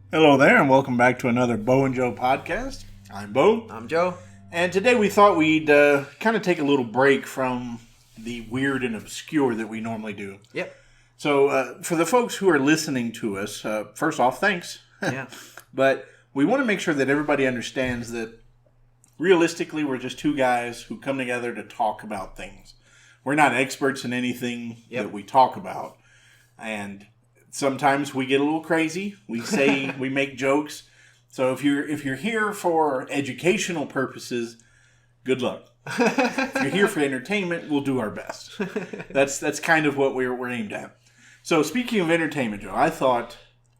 Hello there, and welcome back to another Bo&Joe podcast. I'm Bo. I'm Joe. And today we thought we'd kind of take a little break from the weird and obscure that we normally do. Yep. So for the folks who are listening to us, first off, thanks. Yeah. But we want to make sure that everybody understands that realistically we're just two guys who come together to talk about things. We're not experts in anything that we talk about. And sometimes we get a little crazy. We say, we make jokes. So if you're here for educational purposes, good luck. If you're here for entertainment, we'll do our best. That's kind of what we're aimed at. So speaking of entertainment, Joe, I thought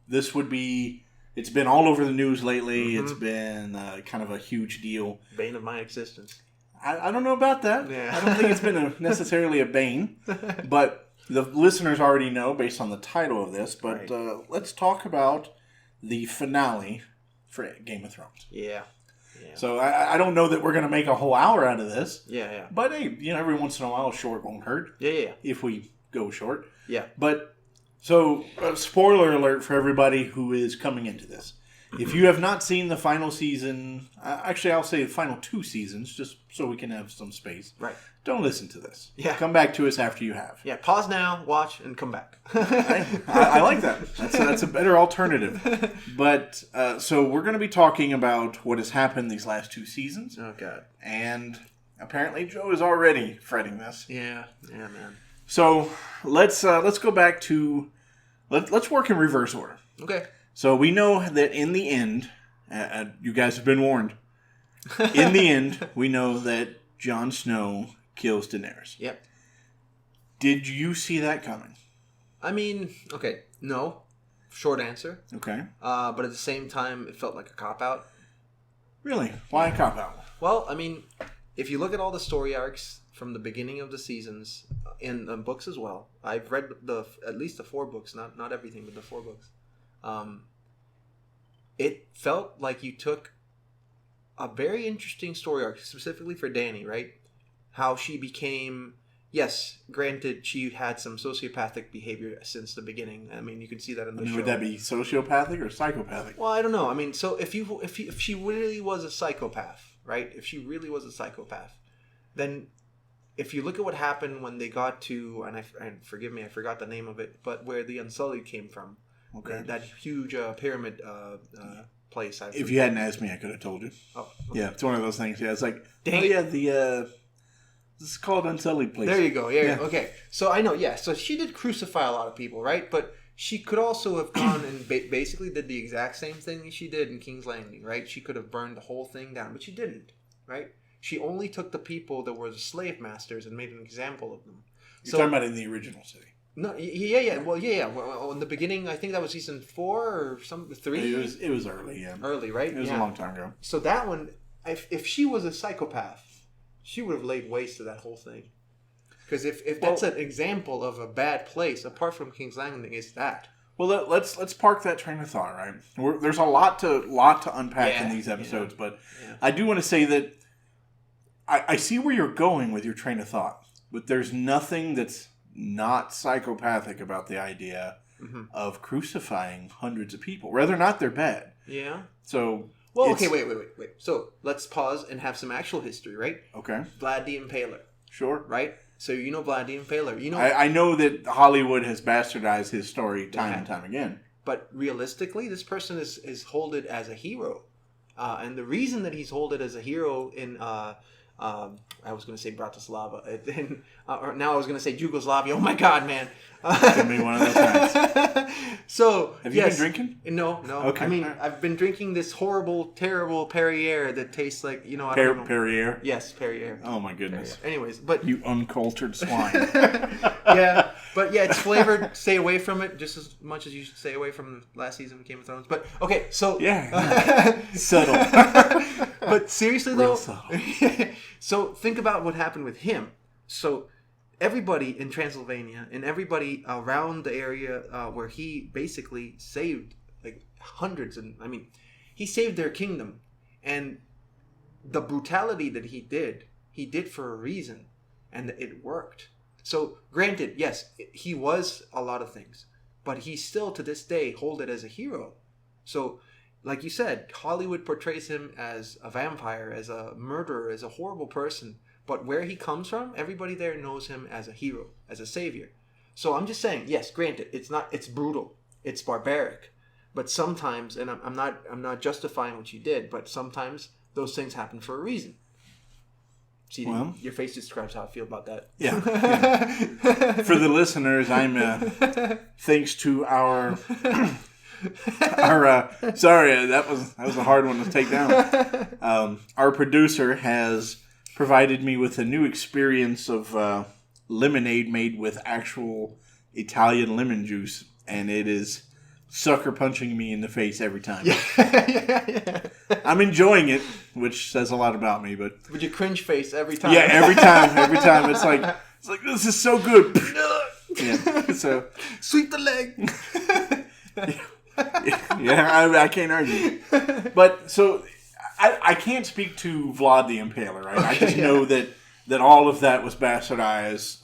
this would be. It's been all over the news lately. Mm-hmm. It's been kind of a huge deal. Bane of my existence. I don't know about that. Yeah. I don't think it's been necessarily a bane, but. The listeners already know based on the title of this, but right. Let's talk about the finale for Game of Thrones. Yeah. So I don't know that we're going to make a whole hour out of this. Yeah. But hey, every once in a while, short won't hurt. Yeah. If we go short. Yeah. But so spoiler alert for everybody who is coming into this. If you have not seen the final season, actually I'll say the final 2 seasons, just so we can have some space. Right. Don't listen to this. Yeah. Come back to us after you have. Yeah. Pause now, watch, and come back. I like that. That's a better alternative. But so we're going to be talking about what has happened these last 2 seasons. Oh God. And apparently Joe is already fretting this. Yeah, man. So let's go back to let's work in reverse order. Okay. So we know that in the end, you guys have been warned. In the end, we know that Jon Snow kills Daenerys. Yep. Did you see that coming? I mean, okay, no. Short answer. Okay. But at the same time, it felt like a cop-out. Really? Why a cop-out? Well, I mean, if you look at all the story arcs from the beginning of the seasons, in the books as well, I've read at least the 4 books, not everything, but the 4 books. It felt like you took a very interesting story arc, specifically for Dany, right? How she became, yes, granted, she had some sociopathic behavior since the beginning. I mean, you can see that in the show. Would that be sociopathic or psychopathic? Well, I don't know. I mean, so if she really was a psychopath, right? If she really was a psychopath, then if you look at what happened when they got to, and forgive me, I forgot the name of it, but where the Unsullied came from. Okay. That huge pyramid place. If you hadn't asked me, I could have told you. Oh, okay. Yeah, it's one of those things. Yeah, it's like, dang. Oh yeah, this is called Unsullied place. There you go. Yeah. Okay. So I know. Yeah. So she did crucify a lot of people, right? But she could also have gone and basically did the exact same thing she did in King's Landing, right? She could have burned the whole thing down, but she didn't, right? She only took the people that were the slave masters and made an example of them. You're talking about in the original city. No, yeah. Well, yeah. Well, in the beginning, I think that was season 4 or 3. It was early, yeah. Early, right? It was a long time ago. So that one, if she was a psychopath, she would have laid waste to that whole thing. Because if that's an example of a bad place, apart from King's Landing, it's that. Well, let's park that train of thought, right? There's a lot to unpack in these episodes, but I do want to say that I see where you're going with your train of thought, but there's nothing that's not psychopathic about the idea of crucifying hundreds of people. Whether or not they're bad. Yeah. So... Well, okay, wait. So, let's pause and have some actual history, right? Okay. Vlad the Impaler. Sure. Right? So, you know Vlad the Impaler. You know... I know that Hollywood has bastardized his story time and time again. But realistically, this person is holded as a hero. And the reason that he's holded as a hero in... I was going to say Bratislava. Or now I was going to say Yugoslavia. Oh my God, man! It's going to be one of those times. So, have you been drinking? No. Okay. I mean, I've been drinking this horrible, terrible Perrier that tastes like I don't know. Perrier. Yes, Perrier. Oh my goodness. Perrier. Anyways, but you uncultured swine. Yeah, but yeah, it's flavored. Stay away from it just as much as you should stay away from the last season of Game of Thrones. But okay, so subtle. But seriously though, so think about what happened with him. So everybody in Transylvania and everybody around the area where he basically saved like hundreds, and I mean, he saved their kingdom, and the brutality that he did for a reason, and it worked. So granted, yes, he was a lot of things, but he still to this day hold it as a hero. So, like you said, Hollywood portrays him as a vampire, as a murderer, as a horrible person. But where he comes from, everybody there knows him as a hero, as a savior. So I'm just saying, yes, granted, it's brutal, it's barbaric, but sometimes, and I'm not justifying what you did, but sometimes those things happen for a reason. See, well, your face describes how I feel about that. Yeah. For the listeners, I'm thanks to our sorry, that was a hard one to take down. Our producer has provided me with a new experience of lemonade made with actual Italian lemon juice, and it is sucker punching me in the face every time. Yeah. I'm enjoying it, which says a lot about me, but with your cringe face every time. Yeah, every time it's like this is so good. Yeah. So sweep the leg. Yeah, I can't argue. But so I can't speak to Vlad the Impaler, right? Okay, I just know that all of that was bastardized.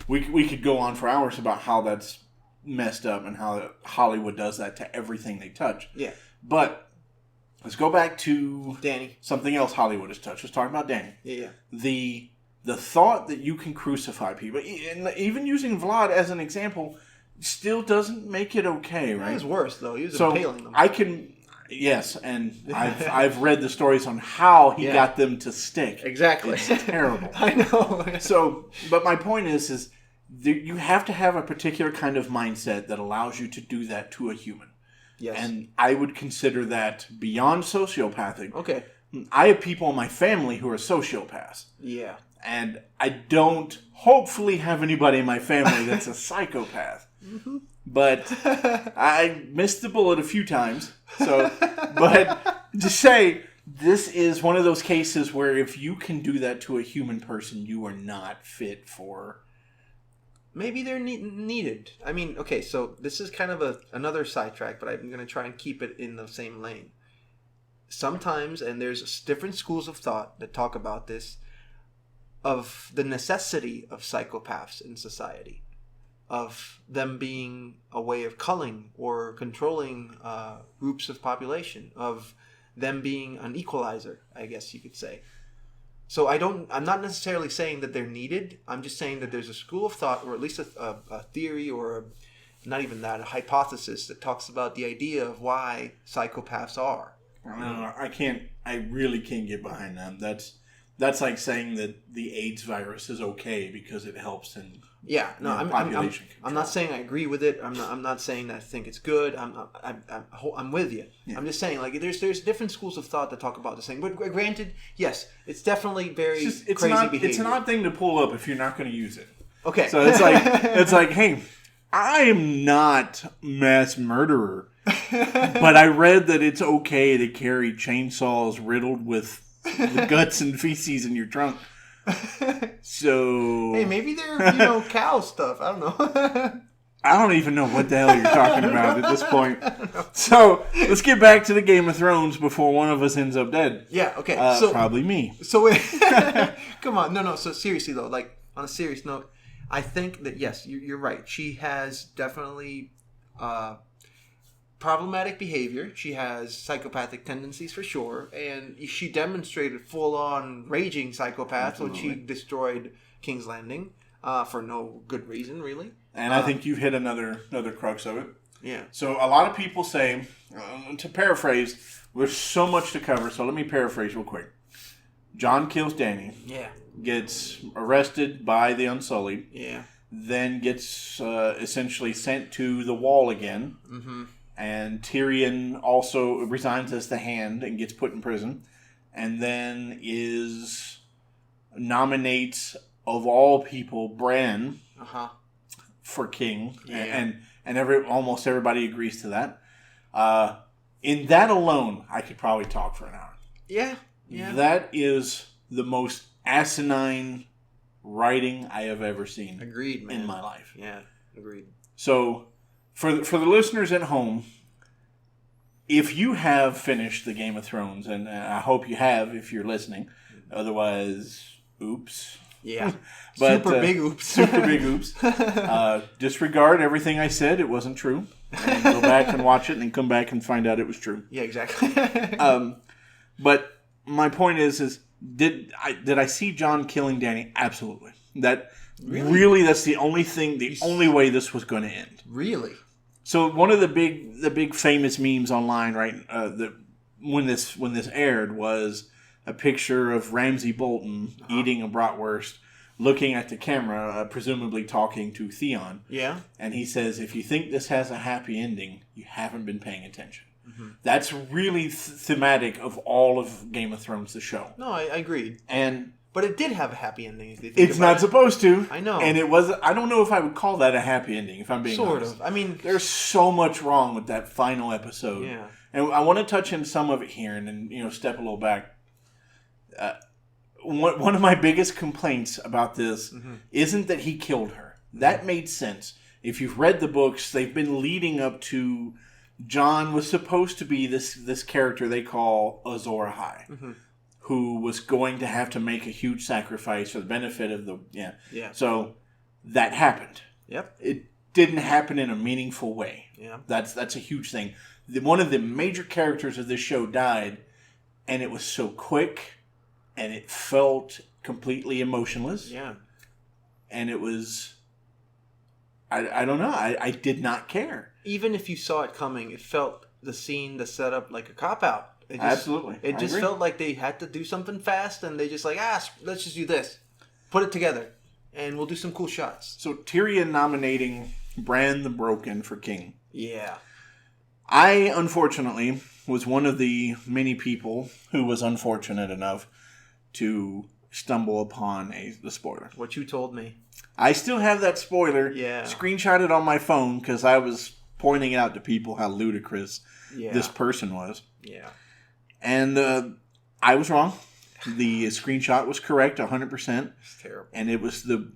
We could go on for hours about how that's messed up and how Hollywood does that to everything they touch. Yeah. But let's go back to Danny. Something else Hollywood has touched. Let's talk about Danny. Yeah. The thought that you can crucify people, and even using Vlad as an example, still doesn't make it okay, right? It was worse though. He was impaling them. Yes, and I've read the stories on how he got them to stick. Exactly. It's terrible. I know. So, but my point is you have to have a particular kind of mindset that allows you to do that to a human. Yes. And I would consider that beyond sociopathic. Okay. I have people in my family who are sociopaths. Yeah. And I don't hopefully have anybody in my family that's a psychopath. Mm-hmm. But I missed the bullet a few times. So, but to say this is one of those cases where if you can do that to a human person, you are not fit for. Maybe they're needed. I mean, okay, so this is kind of another sidetrack, but I'm going to try and keep it in the same lane. Sometimes, and there's different schools of thought that talk about this, of the necessity of psychopaths in society, of them being a way of culling or controlling groups of population, of them being an equalizer, I guess you could say. So I'm not necessarily saying that they're needed. I'm just saying that there's a school of thought, or at least a theory, or not even that, a hypothesis that talks about the idea of why psychopaths are. No, I really can't get behind that. That's like saying that the AIDS virus is okay because it helps in population control. I'm not saying I agree with it. I'm not saying that I think it's good. I'm with you. Yeah. I'm just saying like there's different schools of thought that talk about this thing. But granted, yes, it's definitely very crazy behavior. It's an odd thing to pull up if you're not going to use it. Okay. So it's like, hey, I am not mass murderer, but I read that it's okay to carry chainsaws riddled with the guts and feces in your trunk. So hey, maybe they're cow stuff. I don't know. I don't even know what the hell you're talking about at this point. So let's get back to the Game of Thrones before one of us ends up dead. Yeah. Okay. So probably me. So wait, come on. No. So seriously though, like on a serious note, I think that yes, you're right. She has definitely problematic behavior. She has psychopathic tendencies for sure, and she demonstrated full-on raging psychopath when she destroyed King's Landing for no good reason, really. And I think you've hit another crux of it. Yeah. So a lot of people say, to paraphrase, there's so much to cover, so let me paraphrase real quick. Jon kills Dany. Yeah. Gets arrested by the Unsullied. Yeah. Then gets essentially sent to the Wall again. Mm-hmm. And Tyrion also resigns as the Hand and gets put in prison. And then nominates, of all people, Bran for king. Yeah. And almost everybody agrees to that. In that alone, I could probably talk for an hour. Yeah. Yeah. That is the most asinine writing I have ever seen. Agreed, man. In my life. Yeah, agreed. So, for the listeners at home, if you have finished the Game of Thrones, and I hope you have if you're listening, otherwise, oops. Yeah. But, super big oops. Super big oops. Disregard everything I said. It wasn't true. And go back and watch it and then come back and find out it was true. Yeah, exactly. But my point is did I see John killing Danny? Absolutely. That really that's the only thing, the only way this was going to end. Really? So one of the big famous memes online, right? When this aired was a picture of Ramsay Bolton eating a bratwurst, looking at the camera, presumably talking to Theon. Yeah. And he says, "If you think this has a happy ending, you haven't been paying attention." Mm-hmm. That's really thematic of all of Game of Thrones, the show. No, I agreed. But it did have a happy ending. If you think it's not supposed to. I know. And it wasn't. I don't know if I would call that a happy ending, if I'm being honest. Sort of. I mean, there's so much wrong with that final episode. Yeah. And I want to touch on some of it here and then, step a little back. One of my biggest complaints about this isn't that he killed her. That made sense. If you've read the books, they've been leading up to Jon was supposed to be this character they call Azor Ahai, who was going to have to make a huge sacrifice for the benefit of the... Yeah. So that happened. Yep. It didn't happen in a meaningful way. Yeah. That's a huge thing. One of the major characters of this show died, and it was so quick, and it felt completely emotionless. Yeah. And it was... I don't know. I did not care. Even if you saw it coming, it felt the setup like a cop-out. Absolutely. It just felt like they had to do something fast, and they just like, let's just do this. Put it together, and we'll do some cool shots. So Tyrion nominating Bran the Broken for king. Yeah. I, unfortunately, was one of the many people who was unfortunate enough to stumble upon the spoiler. What you told me. I still have that spoiler. Yeah. Screenshotted on my phone because I was pointing out to people how ludicrous this person was. Yeah. And I was wrong. The screenshot was correct 100%. It's terrible. And it was the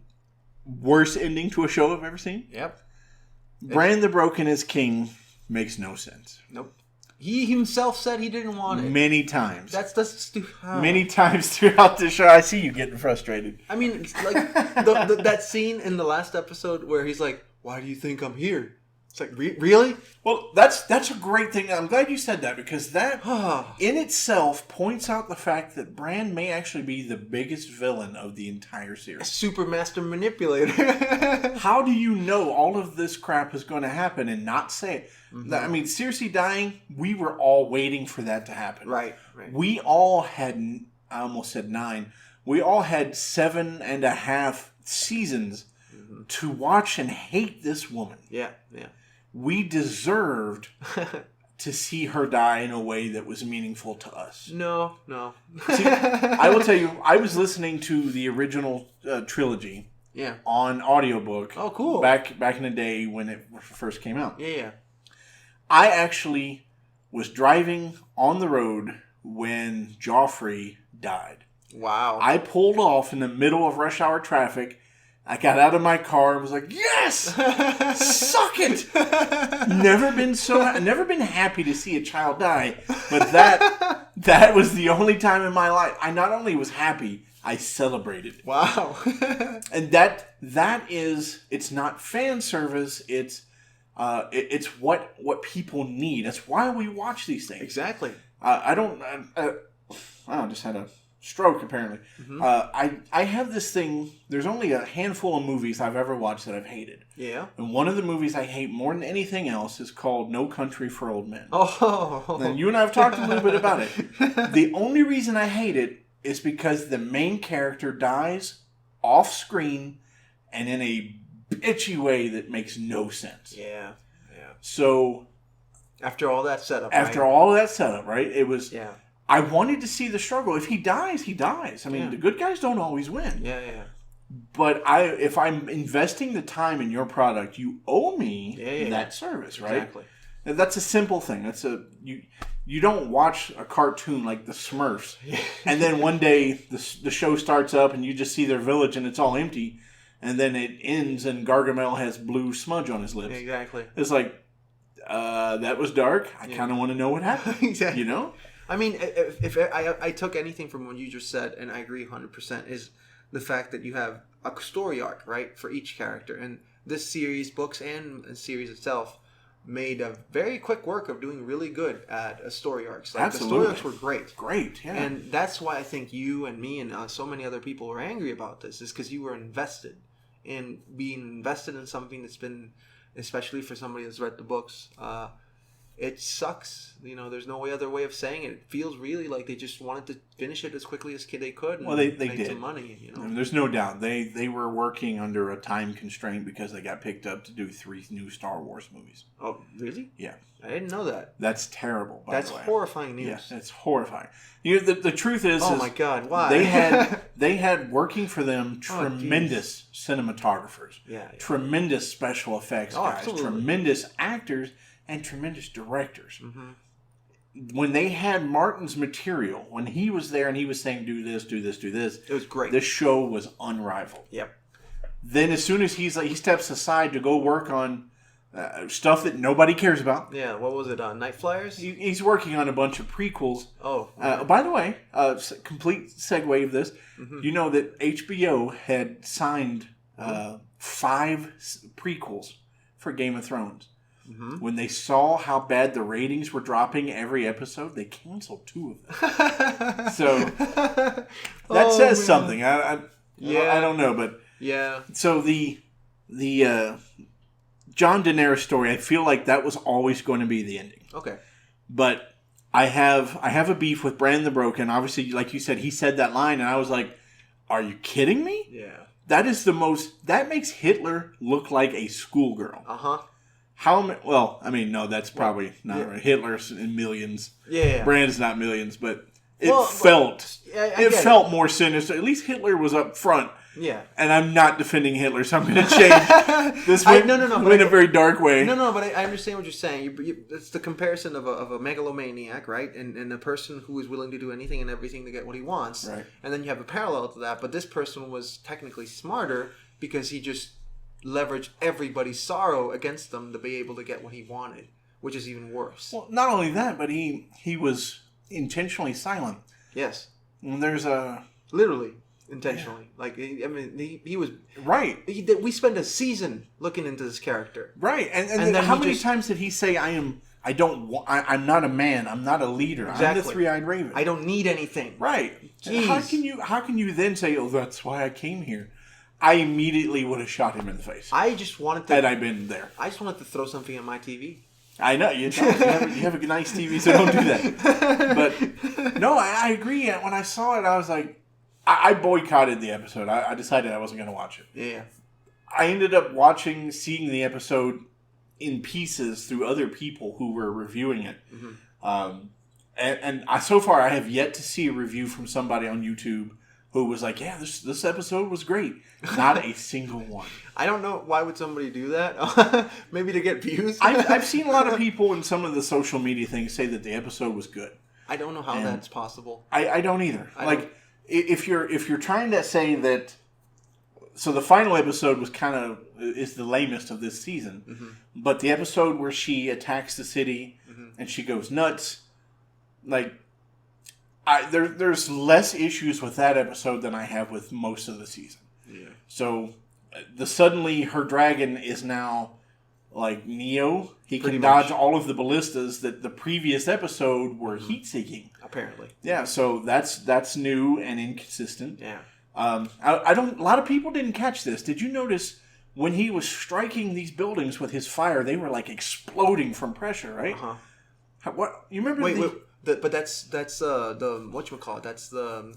worst ending to a show I've ever seen. Yep. Bran the Broken as king makes no sense. Nope. He himself said he didn't want it. Many times. That's stupid. Many times throughout the show. I see you getting frustrated. I mean, it's like that scene in the last episode where he's like, "Why do you think I'm here?" It's like, really? Well, that's a great thing. I'm glad you said that because that in itself points out the fact that Bran may actually be the biggest villain of the entire series. A super master manipulator. How do you know all of this crap is going to happen and not say it? Mm-hmm. I mean, Cersei dying, we were all waiting for that to happen. Right. We all had, I almost said 9, we all had 7.5 seasons to watch and hate this woman. Yeah. We deserved to see her die in a way that was meaningful to us. No. See, I will tell you, I was listening to the original trilogy on audiobook. Oh, cool. Back in the day when it first came out. Yeah. I actually was driving on the road when Joffrey died. Wow. I pulled off in the middle of rush hour traffic. I got out of my car and was like, "Yes! Suck it!" Never been happy to see a child die, but that was the only time in my life I not only was happy, I celebrated. Wow. And that is, it's not fan service, it's what people need. That's why we watch these things. Exactly. I just had a stroke apparently. Mm-hmm. I have this thing. There's only a handful of movies I've ever watched that I've hated. Yeah. And one of the movies I hate more than anything else is called No Country for Old Men. Oh. And you and I have talked a little bit about it. The only reason I hate it is because the main character dies off screen and in a bitchy way that makes no sense. Yeah. So after all that setup, right? It was. Yeah. I wanted to see the struggle. If he dies, he dies. I mean, the good guys don't always win. Yeah. But if I'm investing the time in your product, you owe me that service, right? Exactly. That's a simple thing. You don't watch a cartoon like the Smurfs, and then one day the show starts up and you just see their village and it's all empty, and then it ends and Gargamel has blue smudge on his lips. Exactly. It's like, that was dark. I kind of want to know what happened. Exactly. You know? I mean, if I took anything from what you just said, and I agree 100%, is the fact that you have a story arc, right, for each character. And this series, books and the series itself, made a very quick work of doing really good at story arcs. Like, Absolutely. the story arcs were great. Great, yeah. And that's why I think you and me and so many other people were angry about this, is because you were invested in being invested in something that's been, especially for somebody that's read the books, it sucks. There's no other way of saying it. It feels really like they just wanted to finish it as quickly as they could. And they make did. some money. And there's no doubt they were working under a time constraint because they got picked up to do 3 new Star Wars movies. Oh, really? Yeah, I didn't know that. that's terrible. That's the way. horrifying news. Yeah, that's horrifying. The truth is, Oh my God! Why? they had working for them tremendous cinematographers, tremendous special effects guys, absolutely. tremendous actors, and tremendous directors. When they had Martin's material, when he was there and he was saying, do this, do this, do this, it was great. this show was unrivaled. Yep. Then as soon as he steps aside to go work on stuff that nobody cares about. Yeah, what was it? Night Flyers? He's working on a bunch of prequels. Oh. By the way, complete segue of this. You know that HBO had signed 5 prequels for Game of Thrones. When they saw how bad the ratings were dropping every episode, they canceled 2 of them. So that says something. I don't know, but yeah. So the John Daenerys story, I feel like that was always going to be the ending. Okay. But I have a beef with Bran the Broken. Obviously, like you said, he said that line, and I was like, "Are you kidding me?" Yeah. That makes Hitler look like a schoolgirl. Well, I mean, no, that's probably not right. Hitler's in millions. Yeah. Bran's not millions, but it felt more sinister. At least Hitler was up front. Yeah. And I'm not defending Hitler, so I'm going to change. This went in a very dark way. No, but I understand what you're saying. It's the comparison of a megalomaniac, right? And a person who is willing to do anything and everything to get what he wants. Right. And then you have a parallel to that. But this person was technically smarter because he just leveraged everybody's sorrow against them to be able to get what he wanted, which is even worse. Well, not only that, but he was intentionally silent. Yes. And there's a... Literally. Intentionally. Yeah. Like, I mean, he was... Right. We spent a season looking into this character. Right. And then how many times did he say, I'm not a man. I'm not a leader. Exactly. I'm the three-eyed raven. I don't need anything. Right. Jeez. How can you then say, oh, that's why I came here? I immediately would have shot him in the face. I just wanted to... Had I been there. I just wanted to throw something on my TV. I know. You have a nice TV, so don't do that. But, no, I agree. When I saw it, I was like... I boycotted the episode. I decided I wasn't going to watch it. Yeah. I ended up seeing the episode in pieces through other people who were reviewing it. And so far, I have yet to see a review from somebody on YouTube who was like, yeah, this episode was great. Not a single one. I don't know. Why would somebody do that? Maybe to get views? I've seen a lot of people in some of the social media things say that the episode was good. I don't know how that's possible. I don't either. If you're trying to say that, so the final episode is the lamest of this season, but the episode where she attacks the city and she goes nuts, like there's less issues with that episode than I have with most of the season. Yeah. So suddenly her dragon is now like Neo. He can dodge all of the ballistas that the previous episode were heat-seeking. Apparently. Yeah, so that's new and inconsistent. Yeah. A lot of people didn't catch this. Did you notice when he was striking these buildings with his fire, they were like exploding from pressure, right? What you remember? Wait, but that's the whatchamacallit? That's the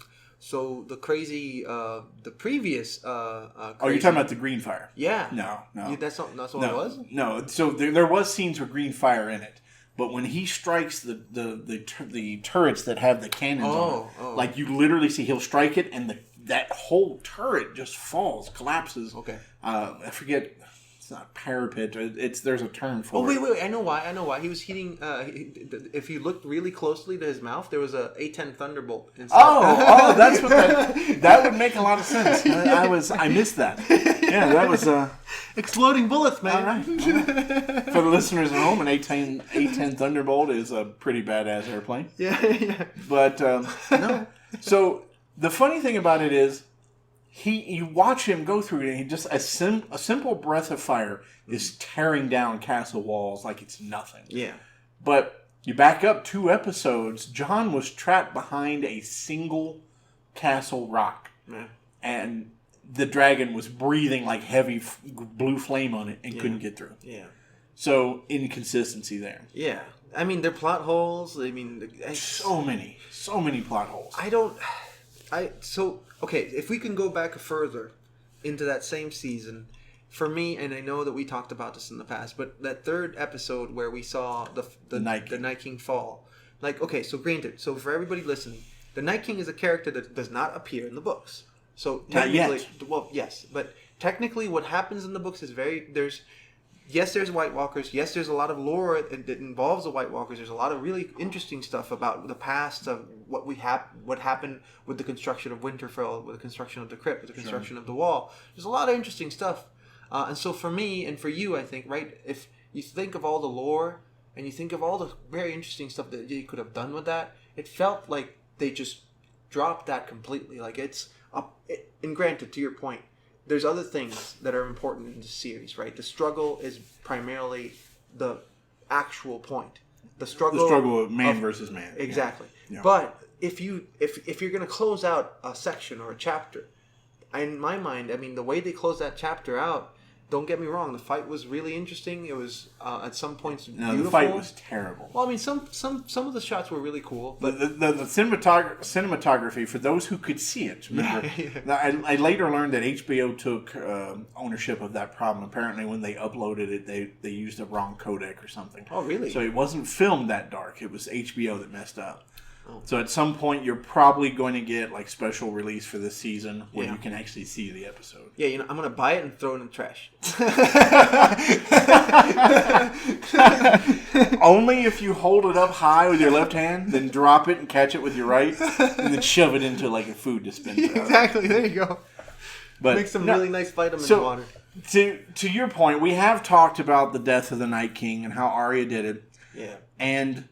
the crazy the previous crazy... Oh, you're talking about the green fire? Yeah. No. That's what it was? No. So there was scenes with green fire in it. But when he strikes the turrets that have the cannons on it, like you literally see he'll strike it and that whole turret just falls, collapses. Okay. I forget. It's not parapet. There's a term for it. Wait. I know why. He was hitting. If you looked really closely to his mouth, there was a A10 Thunderbolt inside. Oh, that's what that would make a lot of sense. I missed that. Yeah, that was exploding bullets, man. All right. For the listeners at home, an A10 Thunderbolt is a pretty badass airplane. Yeah. But no. So the funny thing about it is, you watch him go through it, and he just a simple breath of fire is tearing down castle walls like it's nothing. Yeah. But you back up 2 episodes, Jon was trapped behind a single castle rock. Yeah. And the dragon was breathing like heavy blue flame on it and couldn't get through. Yeah. So, inconsistency there. Yeah. I mean, they're plot holes. I mean... So many plot holes. Okay, if we can go back further into that same season, for me, and I know that we talked about this in the past, but that 3rd episode where we saw the Night King fall, like, okay, so granted, so for everybody listening, the Night King is a character that does not appear in the books. So technically, well, yes, but technically, what happens in the books is there's White Walkers. Yes, there's a lot of lore that involves the White Walkers. There's a lot of really interesting stuff about the past of what happened with the construction of Winterfell, with the construction of the crypt, with the construction of the wall. There's a lot of interesting stuff. And so for me and for you, I think, right, if you think of all the lore and you think of all the very interesting stuff that you could have done with that, it felt like they just dropped that completely. Like and granted, to your point, there's other things that are important in the series, right? The struggle is primarily the actual point. The struggle of man versus man. Exactly. Yeah. But if you're going to close out a section or a chapter, in my mind, I mean, the way they close that chapter out, don't get me wrong, the fight was really interesting. It was at some points beautiful. No, the fight was terrible. Well, I mean, some of the shots were really cool. But the cinematography, for those who could see it, remember, I later learned that HBO took ownership of that problem. Apparently, when they uploaded it, they used a wrong codec or something. Oh, really? So it wasn't filmed that dark. It was HBO that messed up. So at some point, you're probably going to get like special release for this season where you can actually see the episode. Yeah, I'm going to buy it and throw it in the trash. Only if you hold it up high with your left hand, then drop it and catch it with your right, and then shove it into like a food dispenser. Exactly. There you go. But make some really nice vitamin water. To your point, we have talked about the death of the Night King and how Arya did it. Yeah. And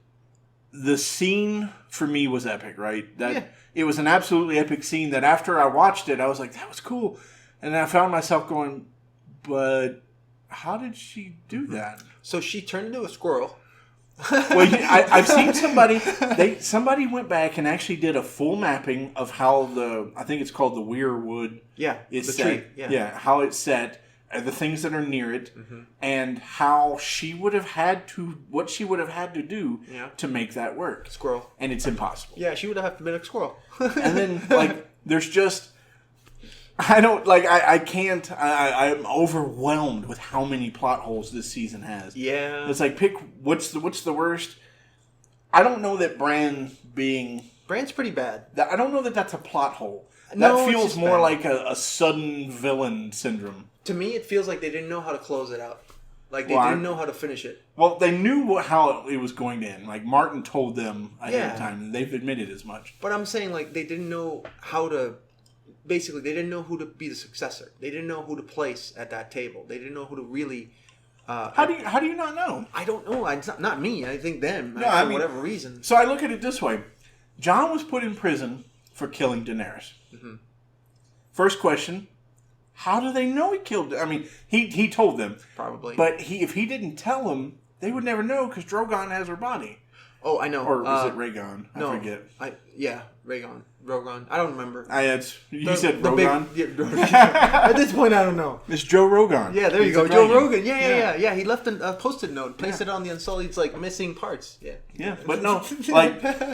the scene for me was epic, right? It was an absolutely epic scene that after I watched it, I was like, that was cool. And then I found myself going, but how did she do that? So she turned into a squirrel. Well, I've seen somebody went back and actually did a full mapping of how I think it's called the Weirwood. Yeah, it's the set. Tree. Yeah, how it's set. The things that are near it, and how she would have had to do to make that work. Squirrel. And it's impossible. Yeah, she would have been a squirrel. And then, there's just, I'm overwhelmed with how many plot holes this season has. Yeah. It's like, pick, what's the worst? I don't know that Bran's pretty bad. I don't know that that's a plot hole. No, that feels more like a sudden villain syndrome. To me, it feels like they didn't know how to close it out. Like, they didn't know how to finish it. Well, they knew how it was going to end. Like, Martin told them ahead of time, and they've admitted as much. But I'm saying, like, they didn't know how to... Basically, they didn't know who to be the successor. They didn't know who to place at that table. They didn't know who to really... How do you not know? I don't know. It's not me. I think them. No, for whatever reason. So I look at it this way. Jon was put in prison for killing Daenerys. Mm-hmm. First question... How do they know he killed her? I mean, he told them. Probably. But if he didn't tell them, they would never know because Drogon has her body. Oh, I know. Or was it Rhaegon? I forget. Rhaegon. Rogan. I don't remember. You said Rogan? At this point, I don't know. It's Joe Rogan. Yeah, there you go. Joe Rogan. Yeah. He left a Post-it note, placed it on the Unsullied's, missing parts. Yeah. Yeah, but no,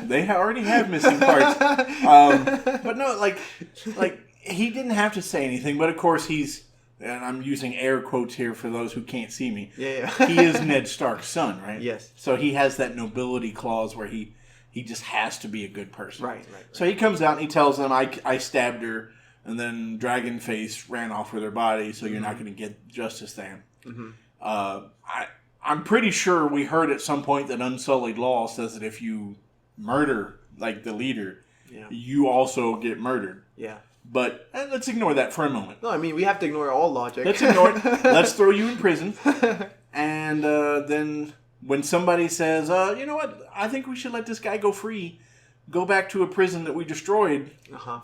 they already have missing parts. But no, he didn't have to say anything, but of course and I'm using air quotes here for those who can't see me. Yeah. He is Ned Stark's son, right? Yes. So he has that nobility clause where he just has to be a good person. Right. So he comes out and he tells them, I stabbed her, and then Dragonface ran off with her body, so you're not going to get justice there. Mm-hmm. I'm pretty sure we heard at some point that Unsullied law says that if you murder, the leader, you also get murdered. Yeah. But let's ignore that for a moment. No, I mean, we have to ignore all logic. Let's ignore it. Let's throw you in prison. And then when somebody says, you know what, I think we should let this guy go free. go back to a prison that we destroyed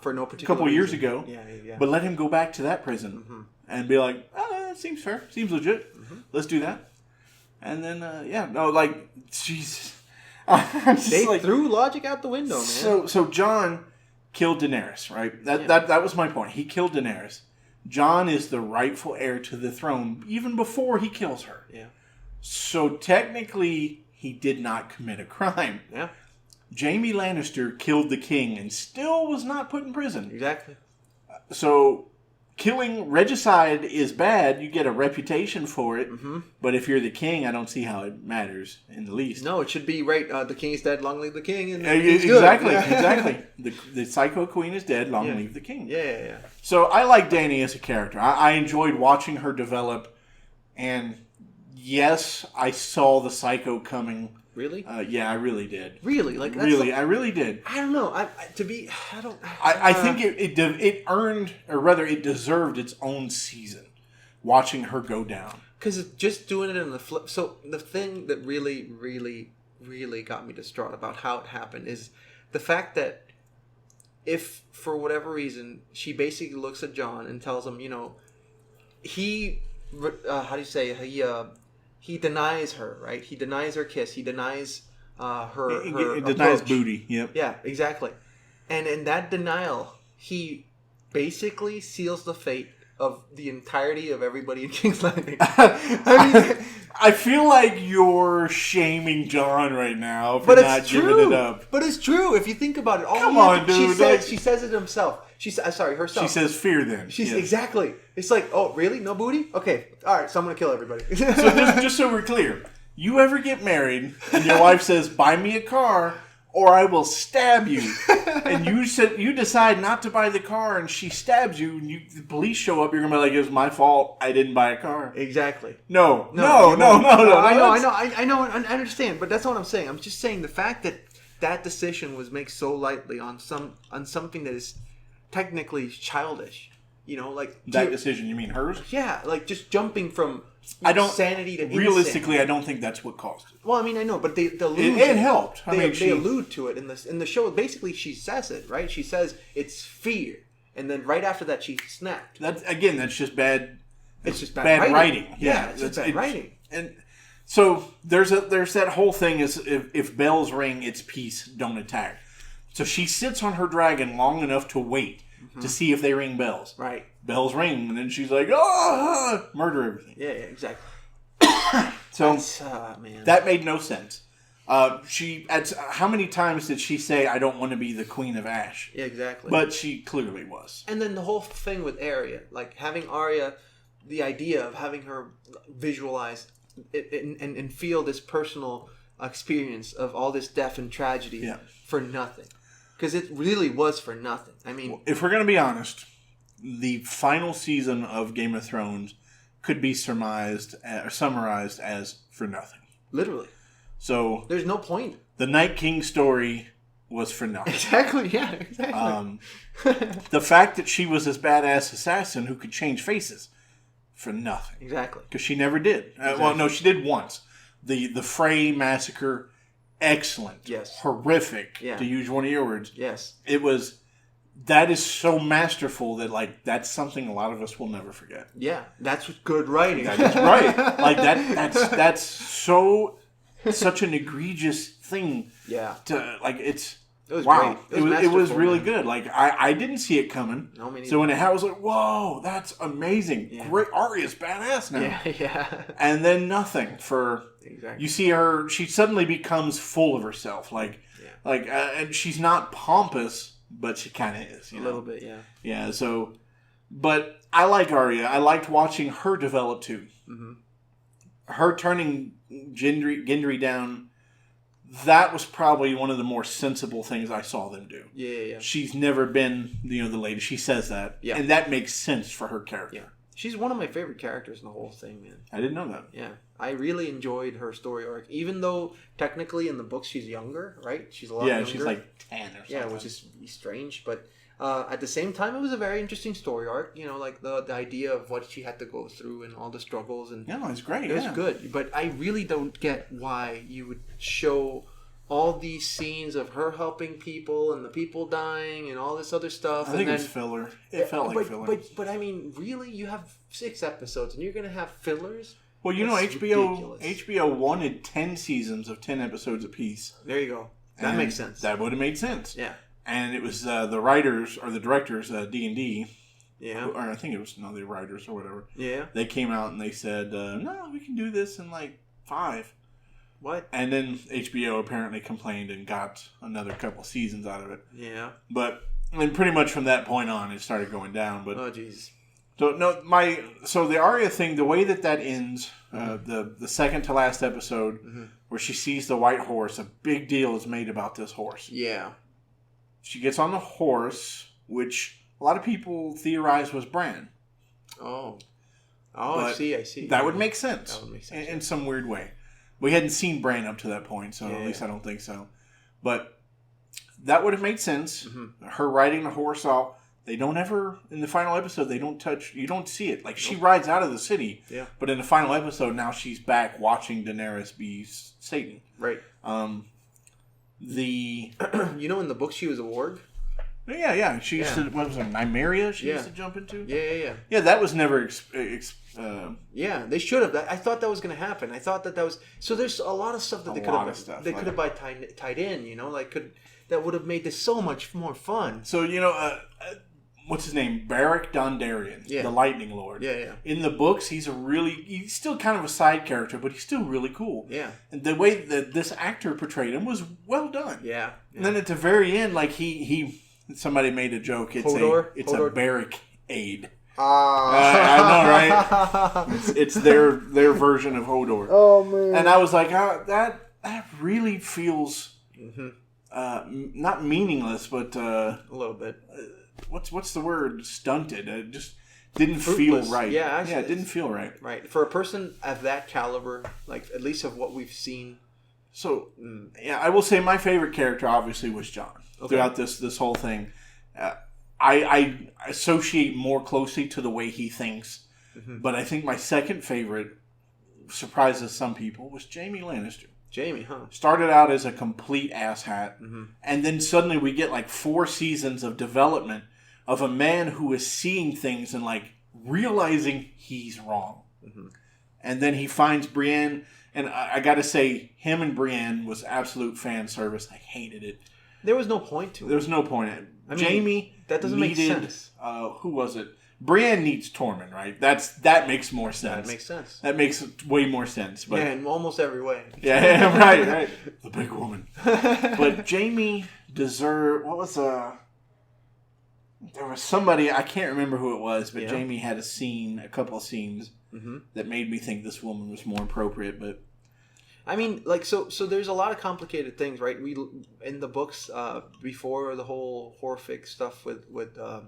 for no a particular couple of years ago. Yeah. But let him go back to that prison and be like, seems fair, seems legit. Let's do that. And then, Jesus. They threw logic out the window, man. So Jon killed Daenerys, right? That was my point. He killed Daenerys. Jon is the rightful heir to the throne even before he kills her. Yeah. So technically, he did not commit a crime. Yeah. Jaime Lannister killed the king and still was not put in prison. Exactly. So killing regicide is bad. You get a reputation for it. But if you're the king, I don't see how it matters in the least. No, it should be right. The king is dead. Long live the king. And exactly. The Psycho Queen is dead. Long live the king. Yeah. So I like Dany as a character. I enjoyed watching her develop. And yes, I saw the Psycho coming. Really? Yeah, I really did. Really? Like that's I really did. I don't know. I think it earned, or rather, it deserved its own season. Watching her go down, because just doing it in the flip. So the thing that really, really, really got me distraught about how it happened is the fact that if for whatever reason she basically looks at Jon and tells him, he how do you say he denies her, right? He denies her kiss. He denies her denies approach. booty. Yep. Yeah, exactly. And in that denial, he basically seals the fate of the entirety of everybody in King's Landing. I feel like you're shaming Jon right now for not giving it up. But it's true if you think about it. Come on, dude. She says it herself. Herself. She says fear then. Exactly. It's like, oh, really? No booty? Okay. All right, so I'm going to kill everybody. So just so we're clear, you ever get married and your wife says, buy me a car or I will stab you. And you decide not to buy the car and she stabs you and the police show up, you're going to be like, it was my fault. I didn't buy a car. Exactly. No. I know. I understand, but that's not what I'm saying. I'm just saying the fact that decision was made so lightly on something that is technically childish. Decision, you mean hers? Yeah, like just jumping from sanity to realistically, insanity. I don't think that's what caused it. Well, I mean, I know, but they allude it helped. They allude to it in the show. Basically, she says it, right? She says it's fear, and then right after that, she snapped. That's just bad. It's just bad writing. Yeah, it's just bad writing. And so there's that whole thing is if bells ring, it's peace. Don't attack. So she sits on her dragon long enough to wait to see if they ring bells. Right. Bells ring, and then she's like, murder everything. Yeah, exactly. So man, that made no sense. How many times did she say, I don't want to be the Queen of Ash? Yeah, exactly. But she clearly was. And then the whole thing with Arya, like having Arya, the idea of having her visualize it and feel this personal experience of all this death and tragedy for nothing. Because it really was for nothing. I mean, if we're going to be honest, the final season of Game of Thrones could be summarized as for nothing. Literally. So there's no point. The Night King story was for nothing. Exactly. Yeah. Exactly. The fact that she was this badass assassin who could change faces for nothing. Exactly. Because she never did. Exactly. Well, no, she did once. The Frey massacre. Excellent. Yes. Horrific. Yeah. To use one of your words. Yes. That is so masterful that that's something a lot of us will never forget. Yeah, that's good writing. That is right. That's such an egregious thing. Yeah. It was great. It was really good. Like I didn't see it coming. No, me neither. So when it happened, I was like, "Whoa, that's amazing! Yeah. Great, Arya's badass now." Yeah. And then nothing for. Exactly. You see her; she suddenly becomes full of herself. And she's not pompous, but she kind of is. A little bit, yeah. Yeah. So, but I like Arya. I liked watching her develop too. Mm-hmm. Her turning Gendry down. That was probably one of the more sensible things I saw them do. Yeah. She's never been, the lady. She says that. Yeah. And that makes sense for her character. Yeah. She's one of my favorite characters in the whole thing, man. I didn't know that. Yeah. I really enjoyed her story arc. Even though, technically, in the books, she's younger, right? She's a lot younger. Yeah, she's like 10 or something. Yeah, which is strange. But at the same time, it was a very interesting story arc. Like the idea of what she had to go through and all the struggles. And yeah, it's great. It was good. But I really don't get why you would show all these scenes of her helping people and the people dying and all this other stuff. I think it was filler. It felt like filler. But I mean, really, you have 6 episodes and you're gonna have fillers? Well, you That's know, ridiculous. HBO wanted 10 seasons of 10 episodes apiece. There you go. That makes sense. That would have made sense. Yeah. And it was the writers or the directors, D&D. Yeah. Or I think it was the writers or whatever. Yeah. They came out and they said, no, we can do this in like 5. What? And then HBO apparently complained and got another couple seasons out of it. Yeah. But and pretty much from that point on, it started going down. But oh, jeez. So the Arya thing, the way that ends, the second to last episode, where she sees the white horse, a big deal is made about this horse. Yeah. She gets on the horse, which a lot of people theorize was Bran. Oh. Oh, I see. That would make sense. That would make sense. In some weird way. We hadn't seen Bran up to that point, so at least I don't think so. But that would have made sense. Her riding the horse off. They don't ever, in the final episode, you don't see it. Like, she rides out of the city. Yeah. But in the final episode, now she's back watching Daenerys be Satan. Right. You know, in the book, she was a warg? Yeah. She used to, what was it, Nymeria she used to jump into? Yeah. Yeah, that was never... yeah, they should have. I thought that was going to happen. I thought that was... So there's a lot of stuff that they could have tied in, you know? Like, that would have made this so much more fun. So, what's his name? Beric Dondarrion, the Lightning Lord. Yeah. In the books, he's still kind of a side character, but he's still really cool. Yeah. And the way that this actor portrayed him was well done. Yeah. And then at the very end, like somebody made a joke. It's a Beric aid. I know, right? It's their version of Hodor. Oh man! And I was like, that really feels not meaningless, but a little bit. What's the word? Stunted. It just didn't Fruitless. feel right. Yeah, actually, it didn't feel right. Right, for a person of that caliber, like at least of what we've seen. So I will say my favorite character obviously was Jon throughout this whole thing. I associate more closely to the way he thinks, but I think my second favorite, surprises some people, was Jaime Lannister. Jaime, huh? Started out as a complete asshat, and then suddenly we get like 4 seasons of development of a man who is seeing things and like realizing he's wrong. And then he finds Brienne, and I got to say, him and Brienne was absolute fan service. I hated it. There was no point to it. There was no point in it. I mean, Jaime that doesn't make sense. Who was it? Brienne needs Tormund, right? That makes more sense. That makes sense. That makes way more sense. But, in almost every way. Yeah, right. The big woman. But Jaime deserved... What was there was somebody, I can't remember who it was, but Jaime had a couple of scenes that made me think this woman was more appropriate, but... I mean, like, so there's a lot of complicated things, right? We in the books before the whole horrific stuff with oh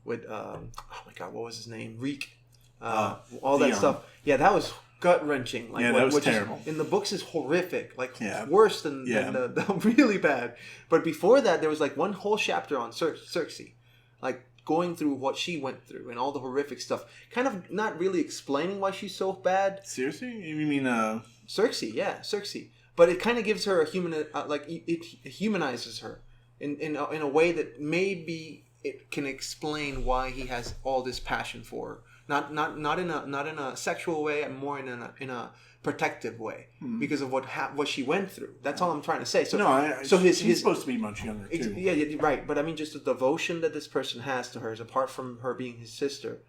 my god, what was his name? Reek, all that stuff. Yeah, that was gut wrenching. Like, that was terrible. In the books is horrific, like worse than the really bad. But before that, there was like one whole chapter on Cersei, like going through what she went through and all the horrific stuff. Kind of not really explaining why she's so bad. Seriously, you mean Cersei. But it kind of gives her a human, it humanizes her in a way that maybe it can explain why he has all this passion for her. Not in a sexual way, and more in a protective way because of what she went through. That's all I'm trying to say. So he's supposed to be much younger too. Yeah, right. But I mean, just the devotion that this person has to her, is apart from her being his sister.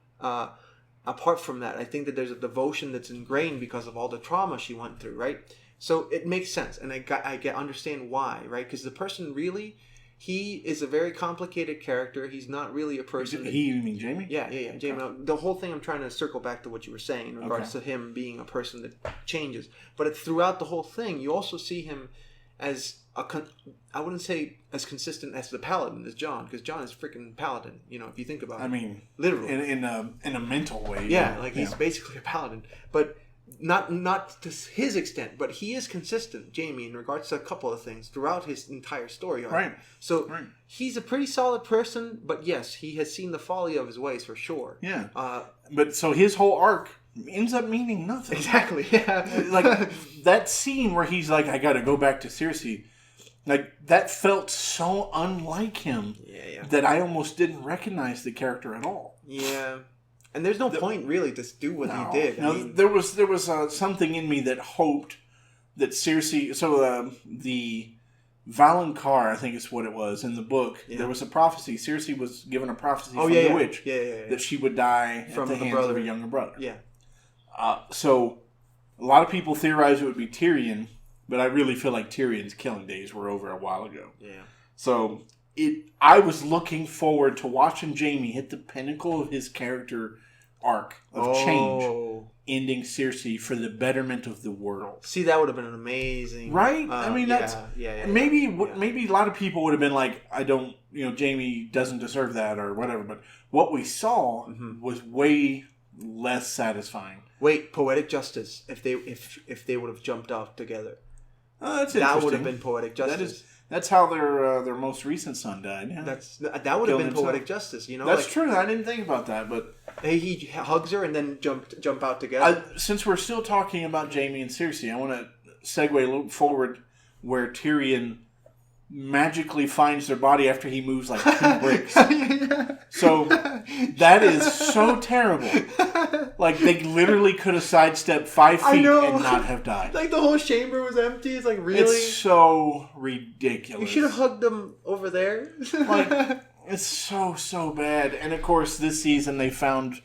Apart from that, I think that there's a devotion that's ingrained because of all the trauma she went through, right? So it makes sense, and I understand why, right? Because the person really, he is a very complicated character. He's not really a person. You mean Jaime? Yeah. Jaime. The whole thing, I'm trying to circle back to what you were saying in regards to him being a person that changes. But throughout the whole thing, you also see him as I wouldn't say as consistent as the Paladin as Jon, because Jon is freaking Paladin. You know, if you think about it. I mean, literally in a mental way. Yeah, he's basically a Paladin, but not to his extent. But he is consistent, Jaime, in regards to a couple of things throughout his entire story arc. Right. So he's a pretty solid person, but yes, he has seen the folly of his ways for sure. Yeah. But so his whole arc ends up meaning nothing. Exactly. Yeah. Like that scene where he's like, I got to go back to Cersei. Like, that felt so unlike him that I almost didn't recognize the character at all. Yeah. And there's no point, really, to do what he did. No, there was something in me that hoped that Cersei... So, the Valonqar, I think is what it was, in the book, there was a prophecy. Cersei was given a prophecy from the witch that she would die from at the hands of a younger brother. Yeah. So, a lot of people theorize it would be Tyrion... But I really feel like Tyrion's killing days were over a while ago. Yeah. So I was looking forward to watching Jaime hit the pinnacle of his character arc of change, ending Cersei for the betterment of the world. See, that would have been an amazing, right? I mean, that's maybe a lot of people would have been like, I don't, Jaime doesn't deserve that or whatever. But what we saw was way less satisfying. Wait, poetic justice. If they would have jumped off together. That would have been poetic justice. That's how their most recent son died. Yeah. That would have been poetic justice. That's true. I didn't think about that, but he hugs her and then jump out together. Since we're still talking about Jaime and Cersei, I want to segue a little forward where Tyrion magically finds their body after he moves like 2 bricks. So that is so terrible. Like, they literally could have sidestepped 5 feet and not have died. Like, the whole chamber was empty. It's like, really? It's so ridiculous. You should have hugged them over there. Like, it's so bad. And of course, this season they found,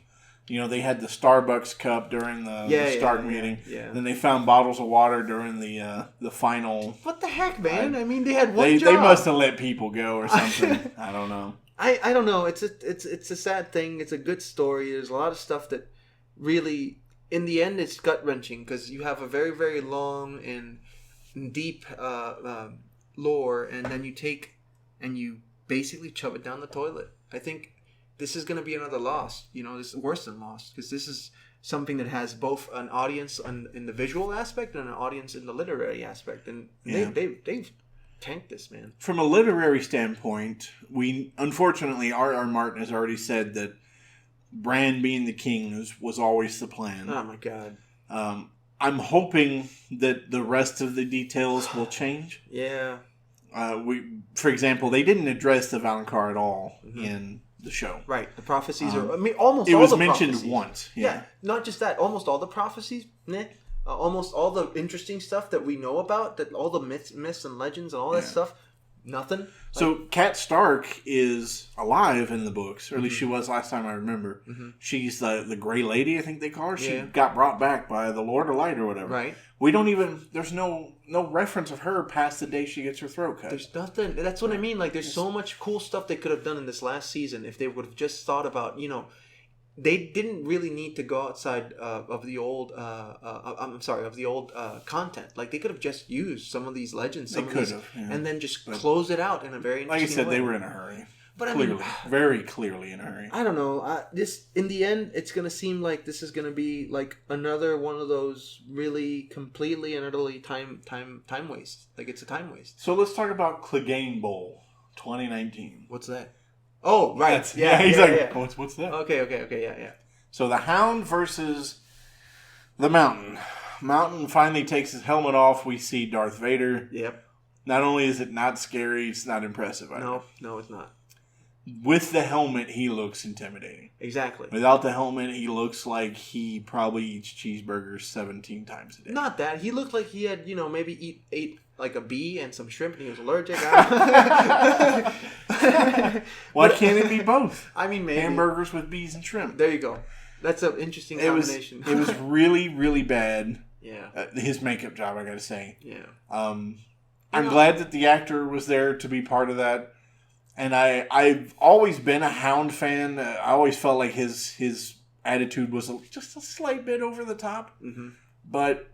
they had the Starbucks cup during the Stark meeting. Yeah. Then they found bottles of water during the final. What the heck, man? I mean, they had one job. They must have let people go or something. I don't know. I don't know. It's a sad thing. It's a good story. There's a lot of stuff that really, in the end, it's gut-wrenching because you have a very, very long and deep lore, and then you take and you basically shove it down the toilet. I think this is going to be another loss. This is worse than lost because this is something that has both an audience in the visual aspect and an audience in the literary aspect, and they've tanked this, man. From a literary standpoint, unfortunately R.R. Martin has already said that Bran being the king was always the plan. Oh my god. I'm hoping that the rest of the details will change. Yeah. For example, they didn't address the Valonqar at all in the show. Right. The prophecies are. I mean, almost it all was the mentioned prophecies. Once. Yeah. Not just that. Almost all the prophecies. Almost all the interesting stuff that we know about, that all the myths and legends and all that stuff. Nothing. So Kat Stark is alive in the books, or at least she was last time I remember. She's the Grey Lady, I think they call her. She got brought back by the Lord of Light or whatever. Right. We don't even. There's no reference of her past the day she gets her throat cut. There's nothing. That's what I mean. Like, there's so much cool stuff they could have done in this last season if they would have just thought about, they didn't really need to go outside of the old. Of the old content. Like, they could have just used some of these legends, and then just close it out in a very interesting way. Like I said, they were in a hurry. But clearly, very clearly in a hurry. I don't know. This, in the end, it's gonna seem like this is gonna be like another one of those really completely and utterly time waste. Like, it's a time waste. So let's talk about Clegane Bowl 2019. What's that? Oh, right. He's like, what's that? Okay, yeah. So the Hound versus the Mountain. Mountain finally takes his helmet off. We see Darth Vader. Yep. Not only is it not scary, it's not impressive either. No, it's not. With the helmet, he looks intimidating. Exactly. Without the helmet, he looks like he probably eats cheeseburgers 17 times a day. Not that. He looked like he had, maybe ate like a bee and some shrimp and he was allergic. Why can't it be both? I mean, maybe. Hamburgers with bees and shrimp. There you go. That's an interesting combination. It was really, really bad. Yeah. His makeup job, I gotta say. Yeah. I'm glad that the actor was there to be part of that. And I've always been a Hound fan. I always felt like his attitude was just a slight bit over the top. Mm-hmm. But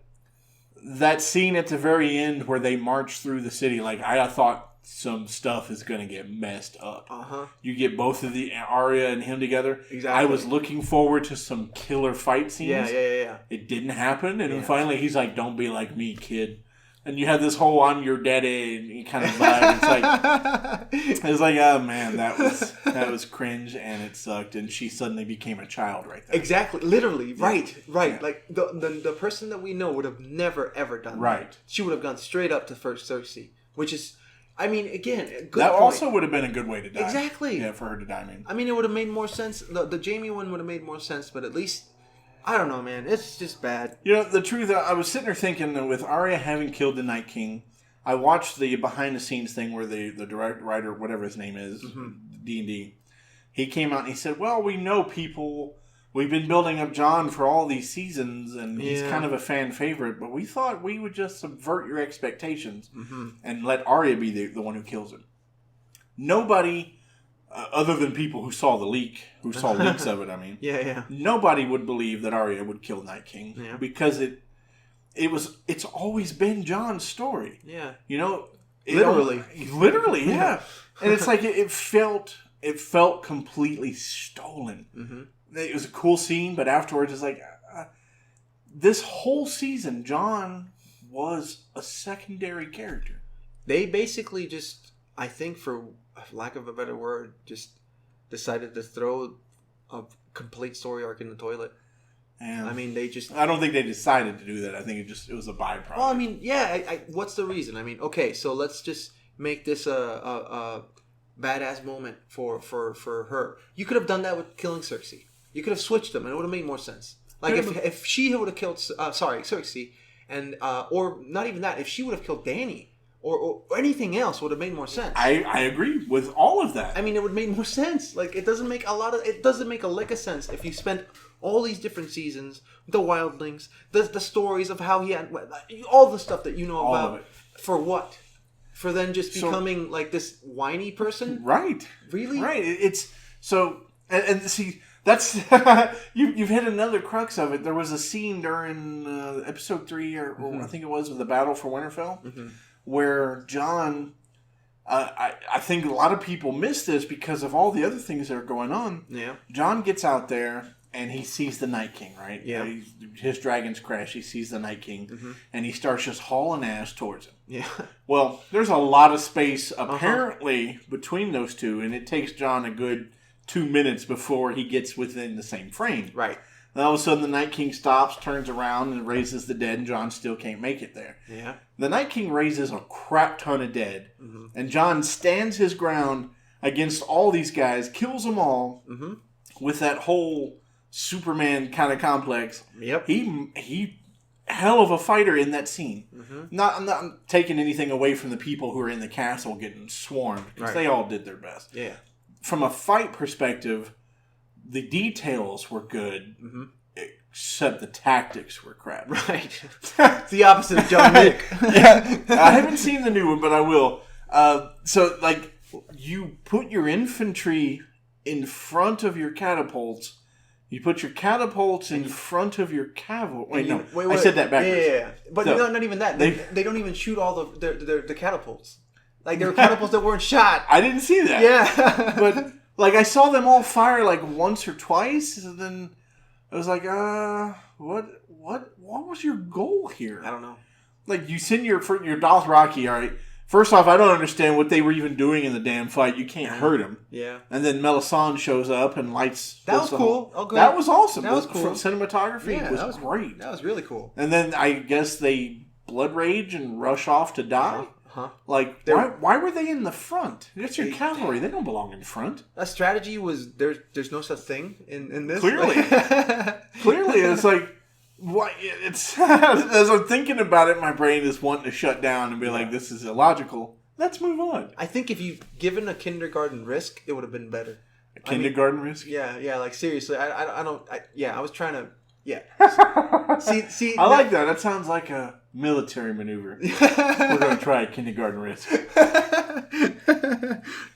that scene at the very end where they march through the city, like, I thought some stuff is going to get messed up. Uh-huh. You get both of the Arya and him together. Exactly. I was looking forward to some killer fight scenes. Yeah. It didn't happen. And then finally he's like, don't be like me, kid. And you have this whole "I'm your daddy" kind of vibe. It's like, oh man, that was cringe and it sucked. And she suddenly became a child right there. Exactly, literally, right. Yeah. Like the person that we know would have never ever done that. Right. She would have gone straight up to first Cersei, which is I mean, again, good that point. also would have been a good way to die. Exactly. Yeah, for her to die. I mean, it would have made more sense. The Jamie one would have made more sense, but at least, I don't know, man. It's just bad. You know, the truth, I was sitting there thinking that with Arya having killed the Night King, I watched the behind-the-scenes thing where the director, writer, whatever his name is, D&D, he came out and he said, well, we know people... We've been building up Jon for all these seasons, and he's kind of a fan favorite, but we thought we would just subvert your expectations and let Arya be the one who kills him. Nobody, other than people who saw the leak, who saw leaks of it, I mean. Yeah. Nobody would believe that Arya would kill Night King because it's always been Jon's story. Yeah. You know? Literally, yeah. And it's like it felt completely stolen. Mm-hmm. It was a cool scene, but afterwards it's like this whole season, Jon was a secondary character. They basically just, I think, for lack of a better word, just decided to throw a complete story arc in the toilet. And I mean, I don't think they decided to do that. I think it was a byproduct. Well, I mean, yeah. What's the reason? I mean, okay, so let's just make this a badass moment for her. You could have done that with killing Cersei. You could have switched them, and it would have made more sense. Like if she would have killed, Cersei, and or not even that, if she would have killed Dany or anything else, would have made more sense. I agree with all of that. I mean, it would make more sense. Like it doesn't make a lick of sense if you spent all these different seasons, the wildlings, the stories of how he had all the stuff that you know all about. For what? For then just becoming like this whiny person? Right. Really? Right. It's so and see. That's you've hit another crux of it. There was a scene during episode 3, or I think it was, with the Battle for Winterfell, where Jon. I think a lot of people miss this because of all the other things that are going on. Yeah, Jon gets out there and he sees the Night King. Right. Yeah, his dragons crash. He sees the Night King, and he starts just hauling ass towards him. Yeah. Well, there's a lot of space apparently between those two, and it takes Jon a good 2 minutes before he gets within the same frame. Right. And all of a sudden the Night King stops, turns around, and raises the dead, and Jon still can't make it there. Yeah. The Night King raises a crap ton of dead, and Jon stands his ground against all these guys, kills them all, with that whole Superman kind of complex. Yep. He hell of a fighter in that scene. I'm not taking anything away from the people who are in the castle getting swarmed, because they all did their best. Yeah. From a fight perspective, the details were good, except the tactics were crap. Right. It's the opposite of John Wick. Yeah, I haven't seen the new one, but I will. So, like, you put your infantry in front of your catapults. You put your catapults in front of your cavalry. Wait, I said that backwards. Yeah. But so, not even that. They don't even shoot all the catapults. Like, there were catapults that weren't shot. I didn't see that. Yeah. But, like, I saw them all fire, like, once or twice, and then I was like, what was your goal here? I don't know. Like, you send your Dothraki, all right. First off, I don't understand what they were even doing in the damn fight. You can't hurt them. Yeah. And then Melisandre shows up and lights. That was cool. Oh, that was awesome. That was cool. Cinematography was great. That was really cool. And then I guess they blood rage and rush off to die. Like, why were they in the front? It's your cavalry. They don't belong in front. That strategy was there's no such thing in this. Clearly. Clearly, it's like, why? It's as I'm thinking about it, my brain is wanting to shut down and be like, this is illogical. Let's move on. I think if you've given a kindergarten risk, it would have been better. A kindergarten risk? Yeah, like seriously. I was trying to see I like that. That sounds like a military maneuver. We're going to try a kindergarten risk.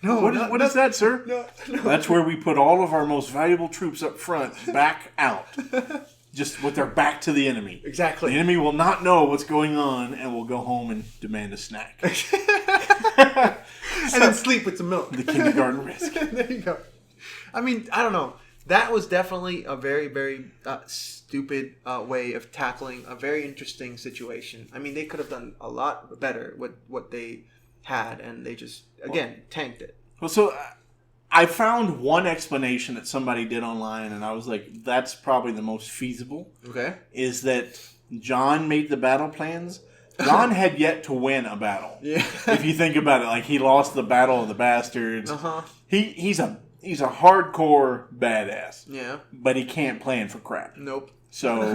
No, what is that, sir? No. That's where we put all of our most valuable troops up front, back out. Just with their back to the enemy. Exactly. The enemy will not know what's going on and will go home and demand a snack. And then sleep with some milk. The kindergarten risk. There you go. I mean, I don't know. That was definitely a very, very stupid way of tackling a very interesting situation. I mean, they could have done a lot better with what they had, and they just, again, tanked it. Well, so I found one explanation that somebody did online, and I was like, that's probably the most feasible. Okay. Is that Jon made the battle plans John had yet to win a battle. Yeah. If you think about it, like he lost the Battle of the Bastards. He's a hardcore badass. Yeah. But he can't plan for crap. Nope. So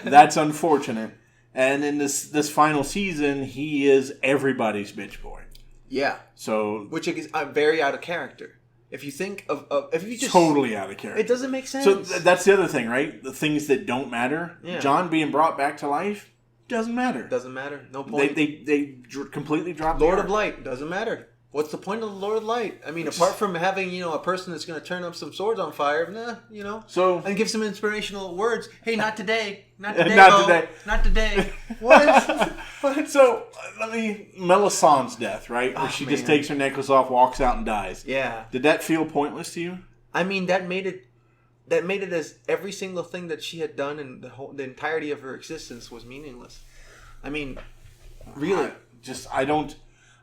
that's unfortunate. And in this final season, he is everybody's bitch boy. Yeah. So which is very out of character. If you think of if you just totally out of character, it doesn't make sense. So that's the other thing, right? The things that don't matter. Yeah. John being brought back to life doesn't matter. Doesn't matter. No point. They completely dropped Lord of Light doesn't matter. What's the point of the Lord of Light? I mean, apart from having a person that's going to turn up some swords on fire, So and give some inspirational words. Hey, not today, not today, not today, not today. What? So Melisandre's death, right? Where she just takes her necklace off, walks out, and dies. Yeah. Did that feel pointless to you? I mean, that made it as every single thing that she had done and the entirety of her existence was meaningless. I mean, really, I don't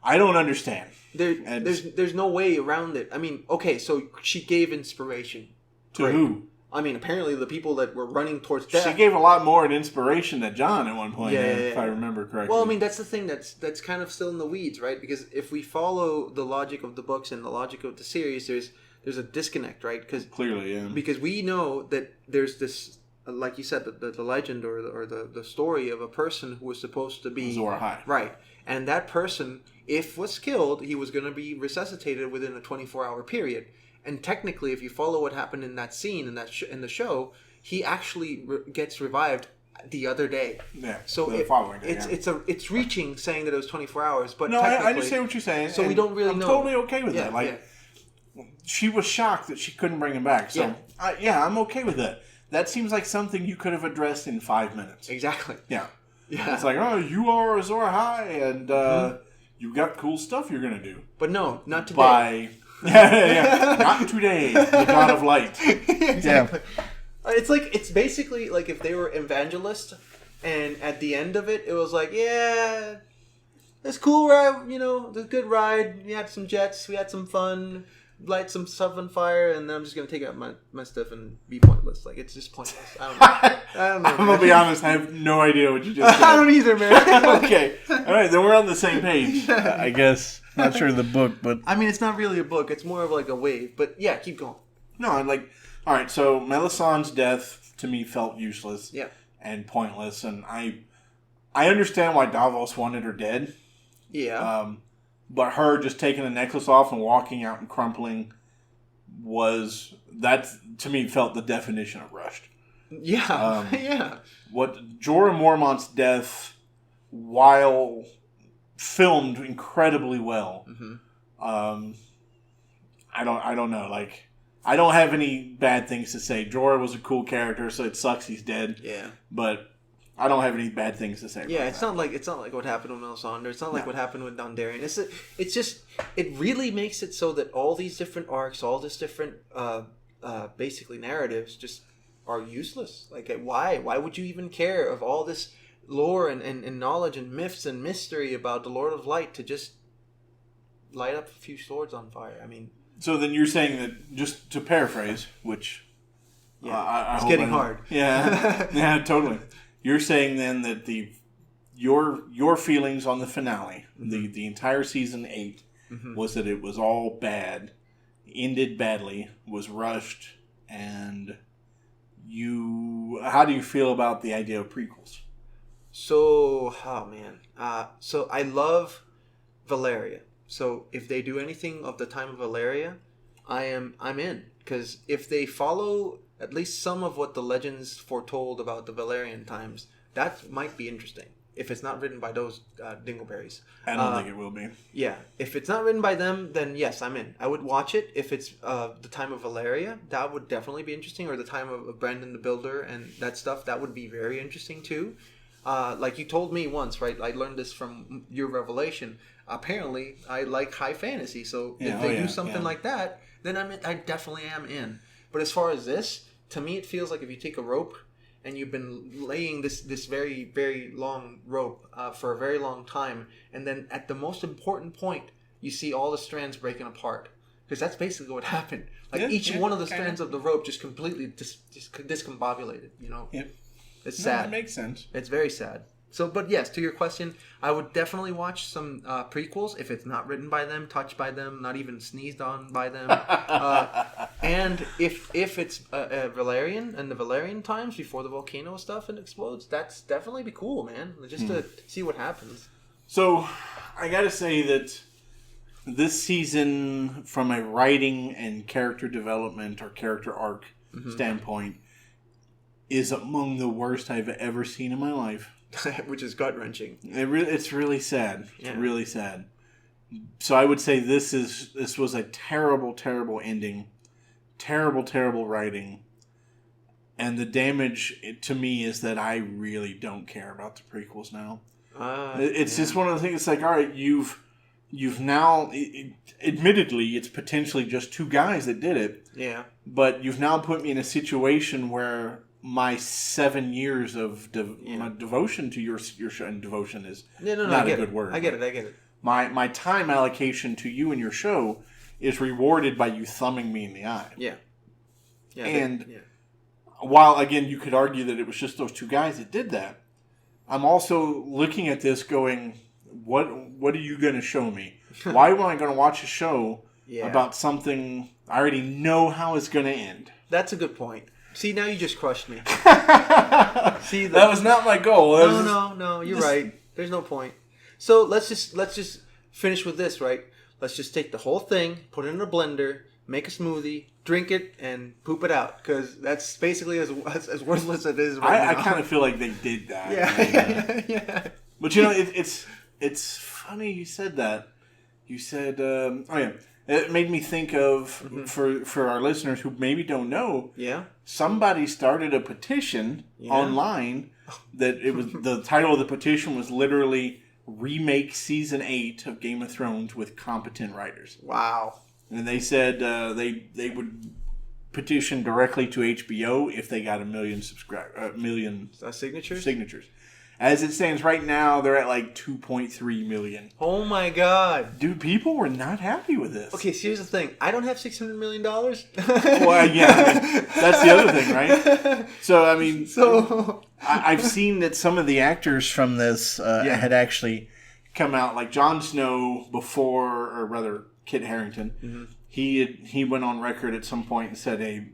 understand. There's no way around it. I mean, okay, so she gave inspiration to who? I mean, apparently the people that were running towards death. She gave a lot more inspiration to John at one point, if I remember correctly. Well, I mean, that's the thing that's kind of still in the weeds, right? Because if we follow the logic of the books and the logic of the series, there's a disconnect, right? Clearly, yeah. Because we know that there's this, like you said, the legend or the story of a person who was supposed to be Azor Ahai. Right. And that person, if was killed, he was going to be resuscitated within a 24-hour period. And technically, if you follow what happened in that scene in the show, he actually gets revived the other day. Yeah. So the following day. It's reaching saying that it was 24 hours, but no, I understand what you're saying. So we don't really I'm know. I'm totally okay with that. Like, she was shocked that she couldn't bring him back. So I'm okay with that. That seems like something you could have addressed in 5 minutes. Exactly. Yeah. Yeah. It's like, oh, you are Azor Ahai, and you got cool stuff you're gonna do. But no, not today. Not today, the God of Light. Exactly. Yeah. It's basically like if they were evangelists, and at the end of it, it was like, yeah, it's cool ride, it was a good ride. We had some jets, we had some fun, light some stuff on fire, and then I'm just gonna take out my stuff and be pointless. Like, it's just pointless. I don't know. I'm gonna be honest. I have no idea what you just said. I don't either, man. Okay, all right, then we're on the same page, I guess. Not sure of the book, but I mean, it's not really a book. It's more of like a wave. But yeah, keep going. No, I'm like, all right. So Melisandre's death to me felt useless, and pointless, and I understand why Davos wanted her dead. Yeah. But her just taking the necklace off and walking out and crumpling that to me felt the definition of rushed. Yeah. Yeah. What Jorah Mormont's death, while filmed incredibly well, I don't know. Like, I don't have any bad things to say. Jorah was a cool character, so it sucks he's dead. Yeah. But I don't have any bad things to say. Yeah, it's not like what happened with Melisandre. It's not like what happened with Dondarrion. It's just it really makes it so that all these different arcs, all these different basically narratives, just are useless. Like, why would you even care of all this lore and knowledge and myths and mystery about the Lord of Light to just light up a few swords on fire? I mean, so then you're saying that, just to paraphrase, which it's getting hard. Yeah, totally. You're saying then that your feelings on the finale, the entire season 8, was that it was all bad, ended badly, was rushed, and how do you feel about the idea of prequels? So, so I love Valeria. So if they do anything of the time of Valeria, I'm in. Because if they follow at least some of what the legends foretold about the Valerian times, that might be interesting. If it's not written by those dingleberries. I don't think it will be. Yeah. If it's not written by them, then yes, I'm in. I would watch it. If it's the time of Valeria, that would definitely be interesting. Or the time of Brandon the Builder and that stuff, that would be very interesting too. Like you told me once, right? I learned this from your revelation. Apparently, I like high fantasy. So if they do something like that, then I definitely am in. But as far as this, to me, it feels like if you take a rope and you've been laying this very, very long rope for a very long time, and then at the most important point, you see all the strands breaking apart. Because that's basically what happened. Like each one of the strands of the rope just completely discombobulated, Yep. It's sad. That makes sense. It's very sad. So, but yes, to your question, I would definitely watch some prequels if it's not written by them, touched by them, not even sneezed on by them. And if it's Valerian and the Valerian times before the volcano stuff and explodes, that's definitely be cool, man. Just to see what happens. So, I gotta say that this season, from a writing and character development or character arc standpoint, is among the worst I've ever seen in my life. Which is gut-wrenching. It's really sad. It's Yeah. really sad. So I would say this was a terrible, terrible ending. Terrible, terrible writing. And the damage to me is that I really don't care about the prequels now. It's just one of the things. It's like, all right, you've now, admittedly, it's potentially just two guys that did it. Yeah. But you've now put me in a situation where my 7 years of my devotion to your show, and devotion is not a good word. I get it. My time allocation to you and your show is rewarded by you thumbing me in the eye. Yeah. While, again, you could argue that it was just those two guys that did that, I'm also looking at this going, what are you going to show me? Why am I going to watch a show about something I already know how it's going to end? That's a good point. See, now you just crushed me. See, that was not my goal. No, you're right. There's no point. So let's just finish with this, right? Let's just take the whole thing, put it in a blender, make a smoothie, drink it, and poop it out. Because that's basically as worthless as it is right now. I kind of feel like they did that. Yeah. But you know, it's funny you said that. You said, it made me think of, for our listeners who maybe don't know, somebody started a petition online that it was, the title of the petition was literally remake season 8 of Game of Thrones with competent writers. Wow. And they said they would petition directly to HBO if they got a million signatures. As it stands right now, they're at like 2.3 million. Oh my god. Dude, people were not happy with this. Okay, so here's the thing. I don't have $600 million. Well, yeah, I mean, that's the other thing, right? So, I mean, I've seen that some of the actors from this had actually come out, like Jon Snow before, or rather, Kit Harington. He went on record at some point and said, hey,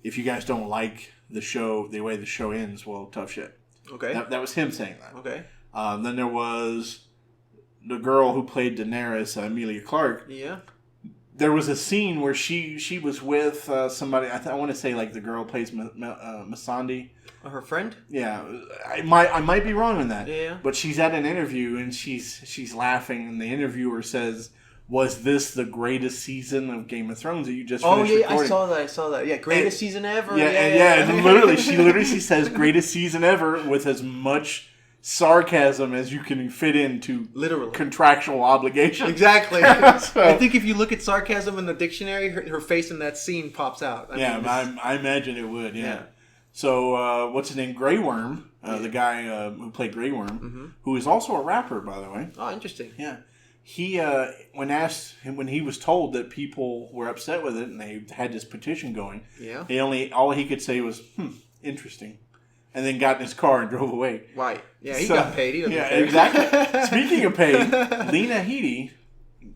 if you guys don't like the show, the way the show ends, well, tough shit. Okay. That was him saying that. Okay. Then there was the girl who played Daenerys, Emilia Clarke. Yeah. There was a scene where she was with somebody. I want to say like the girl plays Missandei. Her friend? Yeah, I might be wrong on that. Yeah. But she's at an interview and she's laughing, and the interviewer says, "Was this the greatest season of Game of Thrones that you just finished recording?" I saw that. Yeah, greatest season ever. And literally, she says greatest season ever with as much sarcasm as you can fit into contractual obligation. Exactly. So, I think if you look at sarcasm in the dictionary, her face in that scene pops out. I imagine it would. Yeah. So what's his name? Grey Worm, the guy who played Grey Worm, who is also a rapper, by the way. Oh, interesting. Yeah. He when he was told that people were upset with it and they had this petition going, all he could say was interesting, and then got in his car and drove away. Right. Yeah, he got paid. He doesn't care. Exactly. Speaking of paid, Lena Headey,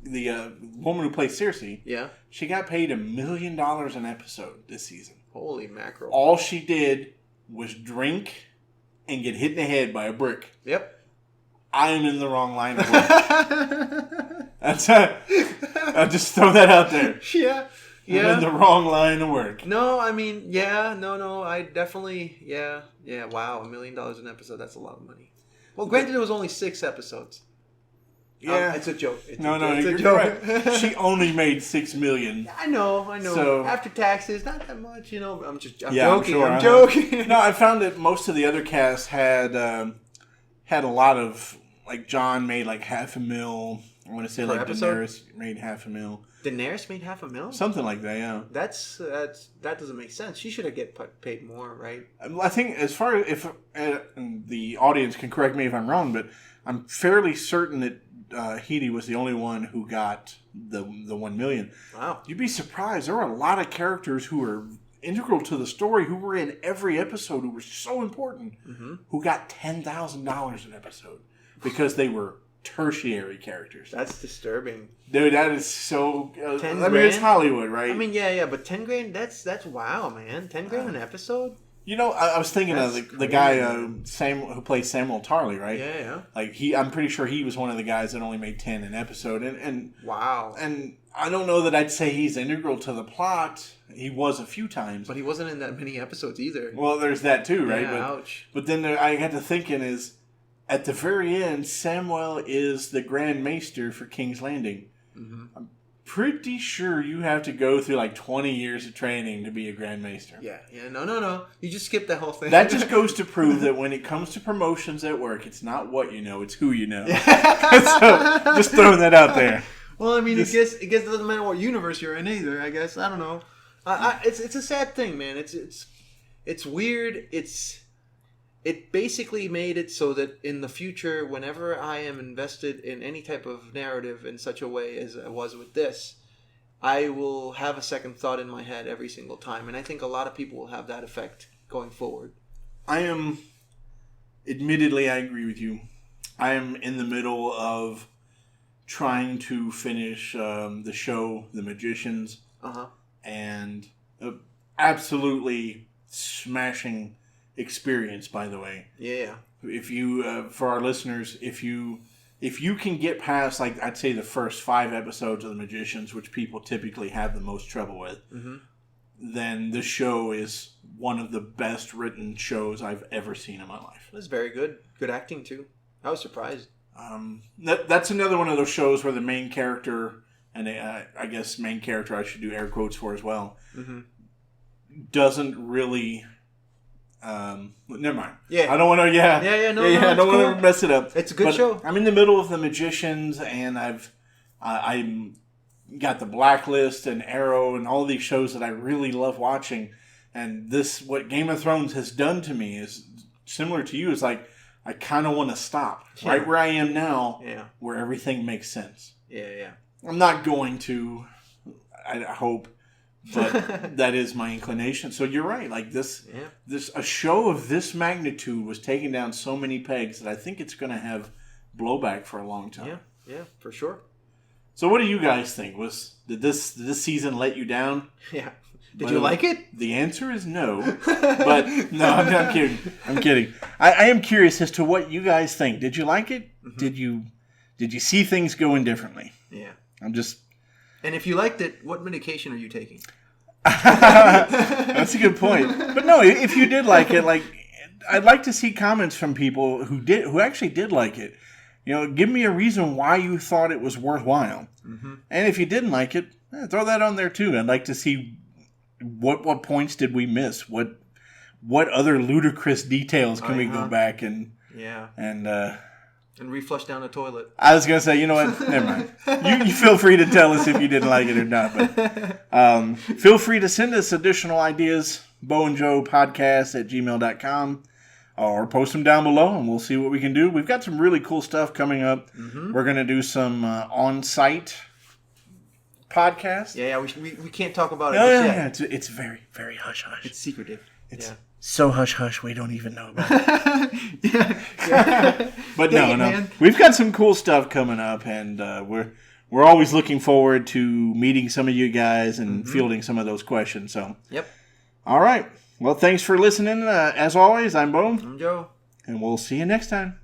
the woman who plays Cersei, she got paid $1 million an episode this season. Holy mackerel! All she did was drink and get hit in the head by a brick. Yep. I am in the wrong line of work. I'll just throw that out there. Yeah. I'm in the wrong line of work. No, I mean, I definitely, wow, $1 million an episode, that's a lot of money. Well, granted, it was only 6 episodes. Yeah. It's a joke. It's a joke. Right. She only made $6 million. I know. So, after taxes, not that much, I'm joking. I'm joking. No, I found that most of the other cast had a lot of, like John made like $500,000. I want to say like episode? Daenerys made $500,000. Daenerys made $500,000? Something like that, yeah. That doesn't make sense. She should have get paid more, right? I think as far as if the audience can correct me if I'm wrong, but I'm fairly certain that Headey was the only one who got the $1 million. Wow. You'd be surprised. There were a lot of characters who were integral to the story, who were in every episode, who were so important, who got $10,000 an episode because they were tertiary characters. That's disturbing, dude. That is so. I mean, grand? it's Hollywood, right? I mean, yeah, but $10,000. That's wow, man. $10,000 an episode. You know, I was thinking of the guy Sam who plays Samuel Tarly, right? Yeah. Like I'm pretty sure he was one of the guys that only made 10 an episode, and wow. And I don't know that I'd say he's integral to the plot. He was a few times, but he wasn't in that many episodes either. Well, there's that too, right? Yeah, but, ouch. But then I got to thinking is. At the very end, Samuel is the Grand Maester for King's Landing. I'm pretty sure you have to go through like 20 years of training to be a Grand Maester. Yeah. No. You just skip that whole thing. That just goes to prove that when it comes to promotions at work, it's not what you know, it's who you know. So, just throwing that out there. Well, I mean, I guess it doesn't matter what universe you're in either, I guess. I don't know. It's a sad thing, man. It's weird. It basically made it so that in the future, whenever I am invested in any type of narrative in such a way as I was with this, I will have a second thought in my head every single time. And I think a lot of people will have that effect going forward. Admittedly, I agree with you. I am in the middle of trying to finish the show, The Magicians. And absolutely smashing experience, by the way. Yeah. If you, for our listeners, if you can get past, like, I'd say the first 5 episodes of The Magicians, which people typically have the most trouble with, then the show is one of the best written shows I've ever seen in my life. It was very good. Good acting, too. I was surprised. That's another one of those shows where the main character, and I guess main character I should do air quotes for as well, doesn't really... never mind. Yeah, I don't want to. Yeah, no, I don't want to mess it up. It's a good show. I'm in the middle of The Magicians, and I'm got The Blacklist and Arrow and all these shows that I really love watching. And what Game of Thrones has done to me is similar to you. It's like I kind of want to stop right where I am now, where everything makes sense. Yeah. I'm not going to. I hope. But that is my inclination. So you're right. Like a show of this magnitude was taking down so many pegs that I think it's going to have blowback for a long time. Yeah, for sure. So what do you guys think? Did this season let you down? Yeah. Did you like it? The answer is no. But no, I'm kidding. I'm kidding. I am curious as to what you guys think. Did you like it? Did you see things going differently? Yeah. And if you liked it, what medication are you taking? That's a good point. But no, if you did like it, like I'd like to see comments from people who actually did like it. You know, give me a reason why you thought it was worthwhile. And if you didn't like it, throw that on there too. I'd like to see what points did we miss? What other ludicrous details can we go back and reflush down the toilet. I was going to say, you know what? Never mind. You feel free to tell us if you didn't like it or not. But feel free to send us additional ideas, Bo&Joe podcast at gmail.com, or post them down below and we'll see what we can do. We've got some really cool stuff coming up. We're going to do some on-site podcasts. Yeah, we can't talk about it yet. It's very, very hush-hush. It's secretive. It's so hush-hush we don't even know about it. But no. Man. We've got some cool stuff coming up, and we're always looking forward to meeting some of you guys and fielding some of those questions. So, all right. Well, thanks for listening. As always, I'm Bo. I'm Joe. And we'll see you next time.